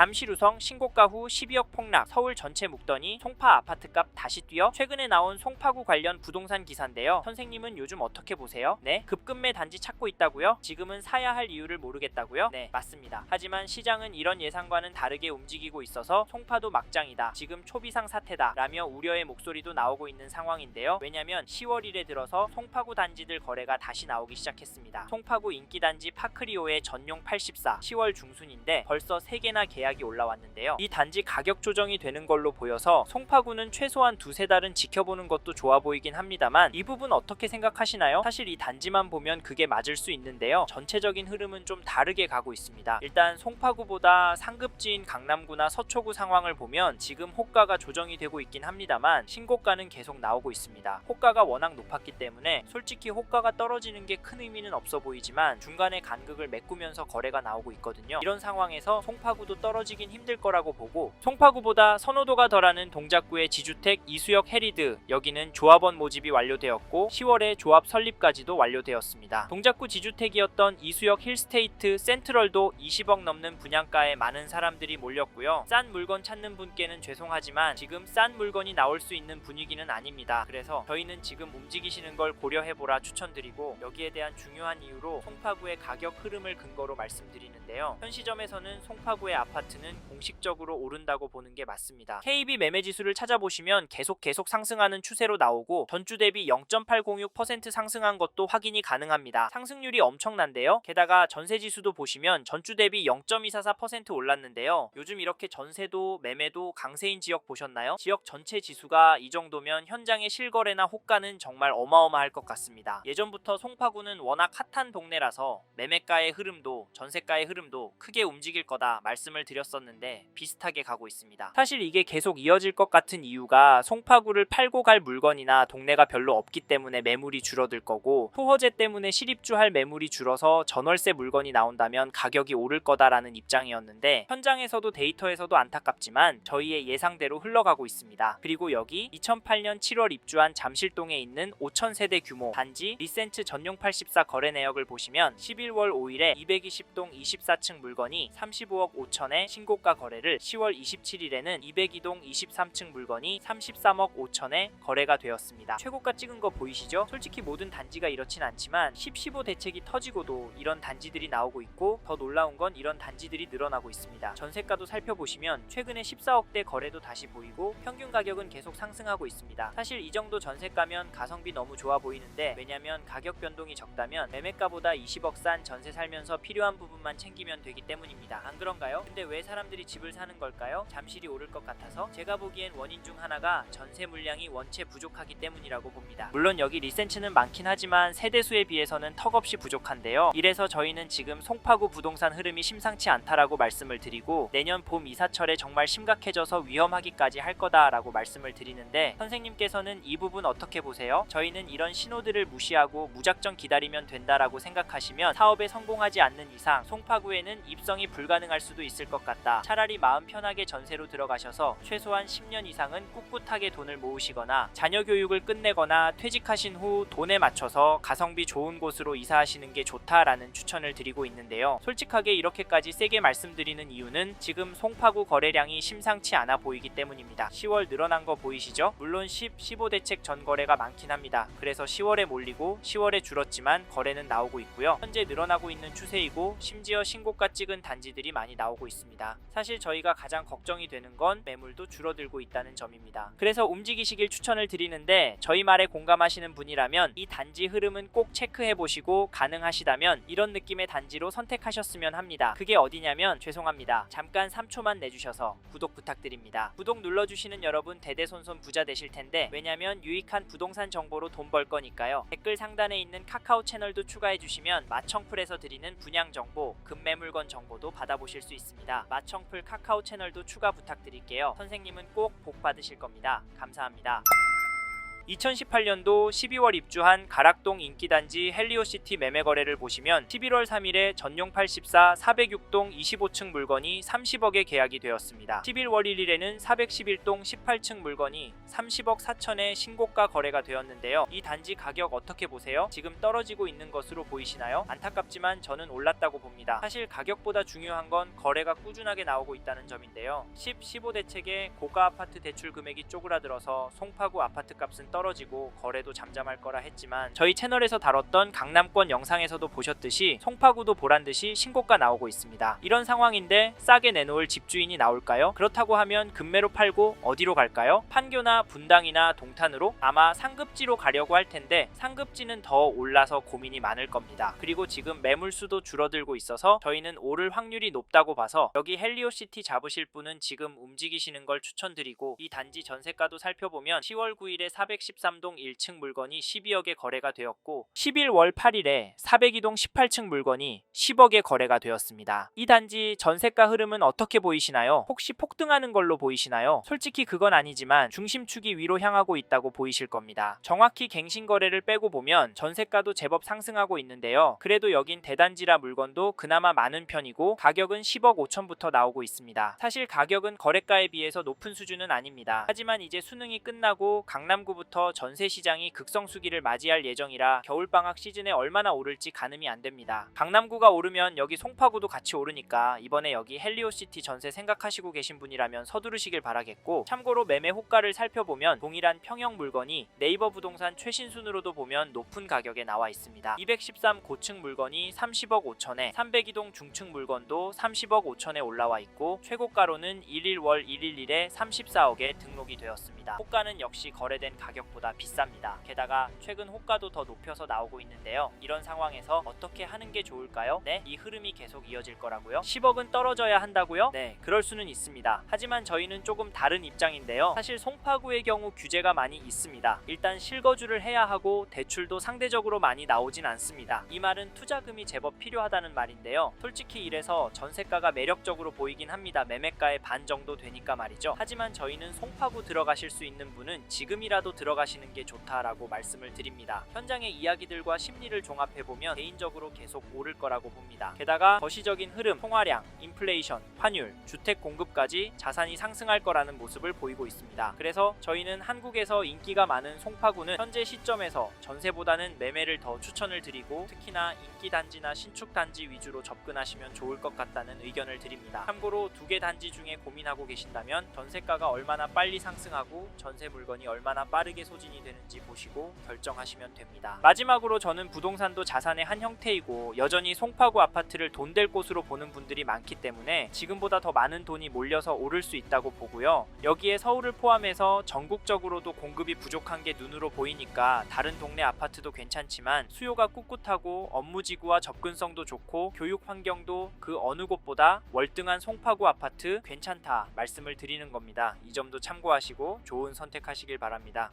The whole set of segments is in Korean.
잠실우성 신고가 후 12억 폭락, 서울 전체 묵더니 송파 아파트값 다시 뛰어? 최근에 나온 송파구 관련 부동산 기사인데요. 선생님은 요즘 어떻게 보세요? 네? 급급매 단지 찾고 있다고요? 지금은 사야 할 이유를 모르겠다고요? 네, 맞습니다. 하지만 시장은 이런 예상과는 다르게 움직이고 있어서 송파도 막장이다, 지금 초비상 사태다 라며 우려의 목소리도 나오고 있는 상황인데요. 왜냐면 10월 1에 들어서 송파구 단지들 거래가 다시 나오기 시작했습니다. 송파구 인기단지 파크리오의 전용 84, 10월 중순인데 벌써 3개나 계약이 올라왔는데요. 이 단지 가격 조정이 되는 걸로 보여서 송파구는 최소한 2-3달은 지켜보는 것도 좋아 보이긴 합니다만, 이 부분 어떻게 생각하시나요? 사실 이 단지만 보면 그게 맞을 수 있는데요. 전체적인 흐름은 좀 다르게 가고 있습니다. 일단 송파구보다 상급지인 강남구나 서초구 상황을 보면 지금 호가가 조정이 되고 있긴 합니다만 신고가는 계속 나오고 있습니다. 호가가 워낙 높았기 때문에 솔직히 호가가 떨어지는 게 큰 의미는 없어 보이지만 중간에 간극을 메꾸면서 거래가 나오고 있거든요. 이런 상황에서 송파구도 떨어지긴 힘들 거라고 보고, 송파구보다 선호도가 덜하는 동작구의 지주택 이수역 해리드, 여기는 조합원 모집이 완료되었고 10월에 조합 설립까지도 완료되었습니다. 동작구 지주택이었던 이수역 힐스테이트 센트럴도 20억 넘는 분양가에 많은 사람들이 몰렸고요. 싼 물건 찾는 분께는 죄송하지만 지금 싼 물건이 나올 수 있는 분위기는 아닙니다. 그래서 저희는 지금 움직이시는 걸 고려해보라 추천드리고, 여기에 대한 중요한 이유로 송파구의 가격 흐름을 근거로 말씀드리는데요. 현 시점에서는 송파구의 아파트는 공식적으로 오른다고 보는 게 맞습니다. KB 매매지수를 찾아보시면 계속 상승하는 추세로 나오고 전주 대비 0.806% 상승한 것도 확인이 가능합니다. 상승률이 엄청난데요. 게다가 전세지수도 보시면 전주 대비 0.244% 올랐는데요. 요즘 이렇게 전세도 매매도 강세인 지역 보셨나요? 지역 전체 지수가 이 정도면 현장의 실거래나 호가는 정말 어마어마할 것 같습니다. 예전부터 송파구는 워낙 핫한 동네라서 매매가의 흐름도 전세가의 흐름도 크게 움직일 거다 말씀을 드렸었는데 비슷하게 가고 있습니다. 사실 이게 계속 이어질 것 같은 이유가 송파구를 팔고 갈 물건이나 동네가 별로 없기 때문에 매물이 줄어들 거고, 토호재 때문에 실입주할 매물이 줄어서 전월세 물건이 나온다면 가격이 오를 거다라는 입장이었는데 현장에서도 데이터에서도 안타깝지만 저희의 예상대로 흘러가고 있습니다. 그리고 여기 2008년 7월 입주한 잠실동에 있는 5,000세대 규모 단지 리센츠 전용 84 거래 내역을 보시면 11월 5일에 220동 24층 물건이 35억 5천에 신고가 거래를, 10월 27일에는 202동 23층 물건이 33억 5천에 거래가 되었습니다. 최고가 찍은 거 보이시죠? 솔직히 모든 단지가 이렇진 않지만 10-15 대책이 터지고도 이런 단지들이 나오고 있고, 더 놀라운 건 이런 단지들이 늘어나고 있습니다. 전세가도 살펴보시면 최근에 14억대 거래도 다시 보이고 평균 가격은 계속 상승하고 있습니다. 사실 이 정도 전세가면 가성비 너무 좋아 보이는데, 왜냐면 가격 변동이 적다면 매매가보다 20억 싼 전세 살면서 필요한 부분만 챙기면 되기 때문입니다. 안 그런가요? 근데 왜 사람들이 집을 사는 걸까요? 잠실이 오를 것 같아서? 제가 보기엔 원인 중 하나가 전세 물량이 원체 부족하기 때문이라고 봅니다. 물론 여기 리센츠는 많긴 하지만 세대수에 비해서는 턱없이 부족한데요. 이래서 저희는 지금 송파구 부동산 흐름이 심상치 않다라고 말씀을 드리고, 내년 봄 이사철에 정말 심각해져서 위험하기까지 할 거다라고 말씀을 드리는데, 선생님께서는 이 부분 어떻게 보세요? 저희는 이런 신호들을 무시하고 무작정 기다리면 된다라고 생각하시면 사업에 성공하지 않는 이상 송파구에는 입성이 불가능할 수도 있을 것 같다. 차라리 마음 편하게 전세로 들어가셔서 최소한 10년 이상은 꿋꿋하게 돈을 모으시거나 자녀 교육을 끝내거나 퇴직하신 후 돈에 맞춰서 가성비 좋은 곳으로 이사하시는 게 좋다라는 추천을 드리고 있는데요. 솔직하게 이렇게까지 세게 말씀드리는 이유는 지금 송파구 거래량이 심상치 않아 보이기 때문입니다. 10월 늘어난 거 보이시죠? 물론 15 대책 전 거래가 많긴 합니다. 그래서 10월에 몰리고 10월에 줄었지만 거래는 나오고 있고요. 현재 늘어나고 있는 추세이고 심지어 신고가 찍은 단지들이 많이 나오고 있습니다. 사실 저희가 가장 걱정이 되는 건 매물도 줄어들고 있다는 점입니다. 그래서 움직이시길 추천을 드리는데, 저희 말에 공감하시는 분이라면 이 단지 흐름은 꼭 체크해보시고 가능하시다면 이런 느낌의 단지로 선택하셨으면 합니다. 그게 어디냐면, 죄송합니다, 잠깐 3초만 내주셔서 구독 부탁드립니다. 구독 눌러주시는 여러분 대대손손 부자 되실 텐데, 왜냐면 유익한 부동산 정보로 돈 벌 거니까요. 댓글 상단에 있는 카카오 채널도 추가해주시면 마청풀에서 드리는 분양 정보, 급매물건 정보도 받아보실 수 있습니다. 마청풀 카카오 채널도 추가 부탁드릴게요. 선생님은 꼭 복 받으실 겁니다. 감사합니다. 2018년도 12월 입주한 가락동 인기단지 헬리오시티 매매 거래를 보시면 11월 3일에 전용 84 406동 25층 물건이 30억에 계약이 되었습니다. 11월 1일에는 411동 18층 물건이 30억 4천에 신고가 거래가 되었는데요. 이 단지 가격 어떻게 보세요? 지금 떨어지고 있는 것으로 보이시나요? 안타깝지만 저는 올랐다고 봅니다. 사실 가격보다 중요한 건 거래가 꾸준하게 나오고 있다는 점인데요. 10, 15 대책에 고가 아파트 대출 금액이 쪼그라들어서 송파구 아파트 값은 떨어지고 거래도 잠잠할 거라 했지만 저희 채널에서 다뤘던 강남권 영상에서도 보셨듯이 송파구도 보란듯이 신고가 나오고 있습니다. 이런 상황인데 싸게 내놓을 집주인이 나올까요? 그렇다고 하면 급매로 팔고 어디로 갈까요? 판교나 분당이나 동탄으로? 아마 상급지로 가려고 할 텐데 상급지는 더 올라서 고민이 많을 겁니다. 그리고 지금 매물수도 줄어들고 있어서 저희는 오를 확률이 높다고 봐서 여기 헬리오시티 잡으실 분은 지금 움직이시는 걸 추천드리고, 이 단지 전세가도 살펴보면 10월 9일에 413동 1층 물건이 12억에 거래가 되었고 11월 8일에 402동 18층 물건이 10억에 거래가 되었습니다. 이 단지 전세가 흐름은 어떻게 보이시나요? 혹시 폭등하는 걸로 보이시나요? 솔직히 그건 아니지만 중심축이 위로 향하고 있다고 보이실 겁니다. 정확히 갱신 거래를 빼고 보면 전세가도 제법 상승하고 있는데요. 그래도 여긴 대단지라 물건도 그나마 많은 편이고 가격은 10억 5천부터 나오고 있습니다. 사실 가격은 거래가에 비해서 높은 수준은 아닙니다. 하지만 이제 수능이 끝나고 강남구부터 전세 시장이 극성수기를 맞이할 예정이라 겨울방학 시즌에 얼마나 오를지 가늠이 안 됩니다. 강남구가 오르면 여기 송파구도 같이 오르니까 이번에 여기 헬리오시티 전세 생각하시고 계신 분이라면 서두르시길 바라겠고, 참고로 매매 호가를 살펴보면 동일한 평형 물건이 네이버 부동산 최신 순으로도 보면 높은 가격에 나와 있습니다. 213 고층 물건이 30억 5천에 302동 중층 물건도 30억 5천에 올라와 있고 최고가로는 1월 1일에 34억에 등록이 되었습니다. 호가는 역시 거래된 가격보다 비쌉니다. 게다가 최근 호가도 더 높여서 나오고 있는데요. 이런 상황에서 어떻게 하는 게 좋을까요? 네, 이 흐름이 계속 이어질 거라고요? 10억은 떨어져야 한다고요? 네, 그럴 수는 있습니다. 하지만 저희는 조금 다른 입장인데요. 사실 송파구의 경우 규제가 많이 있습니다. 일단 실거주를 해야 하고 대출도 상대적으로 많이 나오진 않습니다. 이 말은 투자금이 제법 필요하다는 말인데요. 솔직히 이래서 전세가가 매력적으로 보이긴 합니다. 매매가의 반 정도 되니까 말이죠. 하지만 저희는 송파구 들어가실 수 있는 분은 지금이라도 들어가시는 게 좋다라고 말씀을 드립니다. 현장의 이야기들과 심리를 종합해보면 개인적으로 계속 오를 거라고 봅니다. 게다가 거시적인 흐름, 통화량, 인플레이션, 환율, 주택 공급까지 자산이 상승할 거라는 모습을 보이고 있습니다. 그래서 저희는 한국에서 인기가 많은 송파구는 현재 시점에서 전세보다는 매매를 더 추천을 드리고, 특히나 인기단지나 신축단지 위주로 접근하시면 좋을 것 같다는 의견을 드립니다. 참고로 두 개 단지 중에 고민하고 계신다면 전세가가 얼마나 빨리 상승하고 전세 물건이 얼마나 빠르게 소진이 되는지 보시고 결정하시면 됩니다. 마지막으로 저는 부동산도 자산의 한 형태이고 여전히 송파구 아파트를 돈 될 곳으로 보는 분들이 많기 때문에 지금보다 더 많은 돈이 몰려서 오를 수 있다고 보고요. 여기에 서울을 포함해서 전국적으로도 공급이 부족한 게 눈으로 보이니까 다른 동네 아파트도 괜찮지만 수요가 꿋꿋하고 업무지구와 접근성도 좋고 교육 환경도 그 어느 곳보다 월등한 송파구 아파트 괜찮다 말씀을 드리는 겁니다. 이 점도 참고하시고 좋은 선택하시길 바랍니다.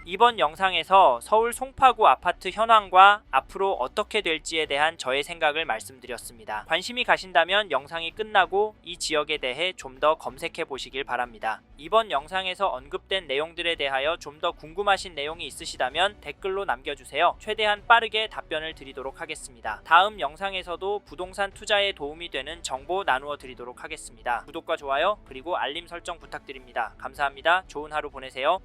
이번 영상에서 서울 송파구 아파트 현황과 앞으로 어떻게 될지에 대한 저의 생각을 말씀드렸습니다. 관심이 가신다면 영상이 끝나고 이 지역에 대해 좀 더 검색해 보시길 바랍니다. 이번 영상에서 언급된 내용들에 대하여 좀 더 궁금하신 내용이 있으시다면 댓글로 남겨주세요. 최대한 빠르게 답변을 드리도록 하겠습니다. 다음 영상에서도 부동산 투자에 도움이 되는 정보 나누어 드리도록 하겠습니다. 구독과 좋아요 그리고 알림 설정 부탁드립니다. 감사합니다. 좋은 하루 보내세요.